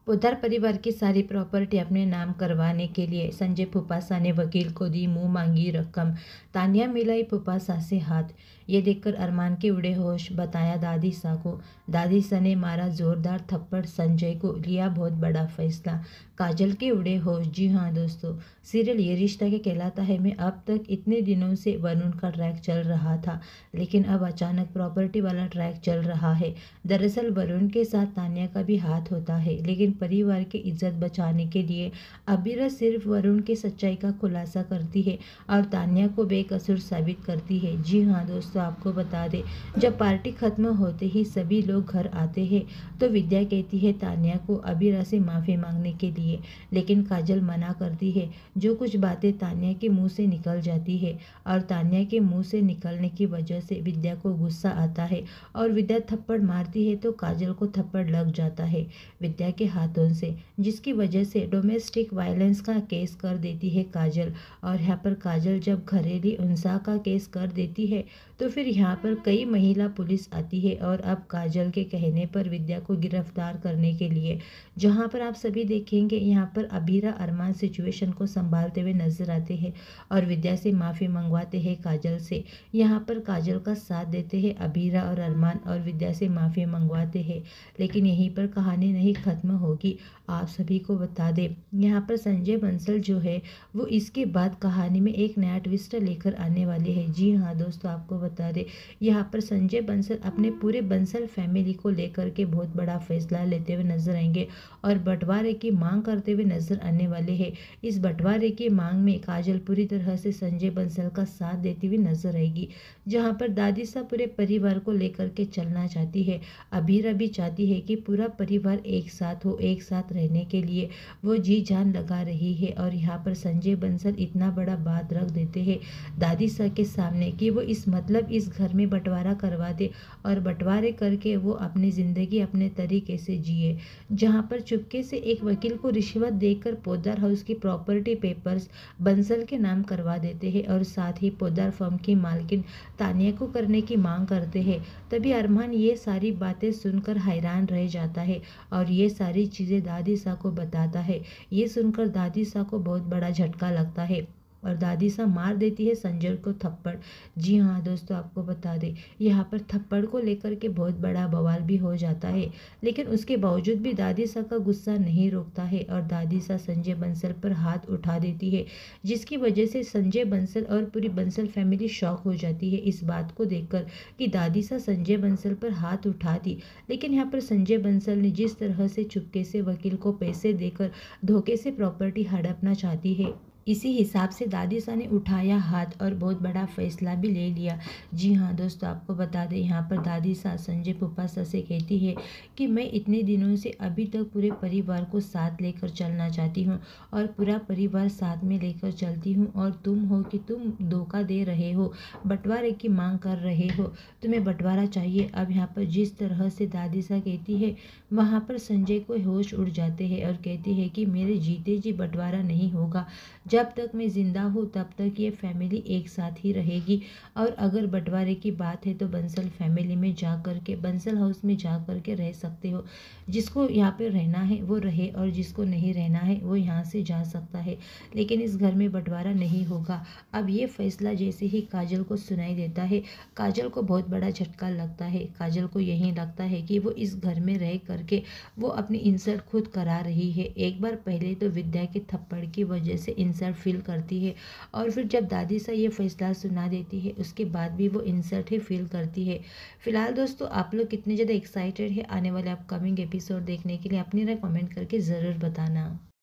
पोद्दार परिवार की सारी प्रॉपर्टी अपने नाम करवाने के लिए संजय फुफासा ने वकील को दी मुंह मांगी रकम। तान्या मिलाई फुफासा से हाथ। ये देखकर अरमान के उड़े होश, बताया दादी सा को। दादी सा ने मारा जोरदार थप्पड़ संजय को, लिया बहुत बड़ा फैसला। काजल के उड़े होश। जी हाँ दोस्तों, सीरियल ये रिश्ता के कहलाता है में अब तक इतने दिनों से वरुण का ट्रैक चल रहा था, लेकिन अब अचानक प्रॉपर्टी वाला ट्रैक चल रहा है। दरअसल वरुण के साथ तान्या का भी हाथ होता है, लेकिन परिवार की इज्जत बचाने के लिए अबीरा सिर्फ वरुण की सच्चाई का खुलासा करती है और तान्या को बेकसूर साबित करती है। जी हाँ दोस्तों, आपको बता दें, जब पार्टी खत्म होते ही सभी लोग घर आते हैं तो विद्या कहती है तान्या को अबीरा से माफ़ी मांगने के लिए, लेकिन काजल मना करती है। जो कुछ बातें तान्या के मुंह से निकल जाती है और तान्या के मुंह से निकलने की वजह से विद्या को गुस्सा आता है और विद्या थप्पड़ मारती है तो काजल को थप्पड़ लग जाता है विद्या के हाथों से, जिसकी वजह से डोमेस्टिक वायलेंस का केस कर देती है काजल। और यहाँ पर काजल जब घरेलू हिंसा का केस कर देती है तो फिर यहाँ पर कई महिला पुलिस आती है और अब काजल के कहने पर विद्या को गिरफ्तार करने के लिए, जहाँ पर आप सभी देखेंगे यहाँ पर अबीरा अरमान सिचुएशन को संभालते हुए नजर आते हैं और विद्या से माफ़ी मंगवाते हैं काजल से। यहाँ पर काजल का साथ देते हैं अबीरा और अरमान और विद्या से माफ़ी मंगवाते हैं, लेकिन यहीं पर कहानी नहीं खत्म होगी। आप सभी को बता दें, यहाँ पर संजय बंसल जो है वो इसके बाद कहानी में एक नया ट्विस्ट लेकर आने वाले हैं। जी हाँ दोस्तों, आपको बता दें, यहाँ पर संजय बंसल अपने पूरे बंसल फैमिली को लेकर के बहुत बड़ा फैसला लेते हुए नजर आएंगे और बंटवारे की मांग करते हुए नजर आने वाले हैं। इस बंटवारे की मांग में काजल पूरी तरह से संजय बंसल का साथ देती हुई नजर आएगी, जहाँ पर दादी सा पूरे परिवार को लेकर के चलना चाहती है। अबीरा भी चाहती है कि पूरा परिवार एक साथ हो, एक साथ रहने के लिए वो जी जान लगा रही है। और यहाँ पर संजय बंसल इतना बड़ा बात रख देते हैं दादी सा के सामने कि वो इस घर में बंटवारा करवा दे और बंटवारे करके वो अपनी ज़िंदगी अपने तरीके से जिए। जहाँ पर चुपके से एक वकील को रिश्वत देकर पोद्दार हाउस की प्रॉपर्टी पेपर्स बंसल के नाम करवा देते हैं और साथ ही पोद्दार फर्म की मालकिन तान्या को करने की मांग करते हैं। तभी अरमान ये सारी बातें सुनकर हैरान रह जाता है और ये सारी चीज़ें दादी सा को बताता है। ये सुनकर दादी सा को बहुत बड़ा झटका लगता है और दादी सा मार देती है संजय को थप्पड़। जी हाँ दोस्तों, आपको बता दें, यहाँ पर थप्पड़ को लेकर के बहुत बड़ा बवाल भी हो जाता है, लेकिन उसके बावजूद भी दादी सा का गुस्सा नहीं रोकता है और दादी सा संजय बंसल पर हाथ उठा देती है, जिसकी वजह से संजय बंसल और पूरी बंसल फैमिली शॉक हो जाती है इस बात को देखकर कि दादी सा संजय बंसल पर हाथ उठा दी। लेकिन यहाँ पर संजय बंसल ने जिस तरह से चुपके से वकील को पैसे देकर धोखे से प्रॉपर्टी हड़पना चाहती है, इसी हिसाब से दादी सा ने उठाया हाथ और बहुत बड़ा फैसला भी ले लिया। जी हाँ दोस्तों, आपको बता दें, यहाँ पर दादी सा संजय फुफासा से कहती है कि मैं इतने दिनों से अभी तक पूरे परिवार को साथ लेकर चलना चाहती हूँ और पूरा परिवार साथ में लेकर चलती हूँ और तुम हो कि तुम धोखा दे रहे हो, बंटवारे की मांग कर रहे हो, तुम्हें बंटवारा चाहिए। अब यहाँ पर जिस तरह से दादी सा कहती है वहाँ पर संजय को होश उड़ जाते हैं और कहती है कि मेरे जीते जी बंटवारा नहीं होगा, जब तक मैं जिंदा हूँ तब तक ये फैमिली एक साथ ही रहेगी। और अगर बंटवारे की बात है तो बंसल फैमिली में जा कर के, बंसल हाउस में जा कर के रह सकते हो। जिसको यहाँ पे रहना है वो रहे और जिसको नहीं रहना है वो यहाँ से जा सकता है, लेकिन इस घर में बंटवारा नहीं होगा। अब ये फैसला जैसे ही काजल को सुनाई देता है, काजल को बहुत बड़ा झटका लगता है। काजल को यही लगता है कि वो इस घर में रह करके वो अपनी इंसल्ट खुद करा रही है। एक बार पहले तो विद्या के थप्पड़ की वजह से इंसल्ट फील करती है और फिर जब दादी सा ये फैसला सुना देती है उसके बाद भी वो इंसल्ट ही फील करती है। फिलहाल दोस्तों, आप लोग कितने ज़्यादा एक्साइटेड है आने वाले अपकमिंग एपिसोड देखने के लिए? अपनी राय कमेंट करके ज़रूर बताना।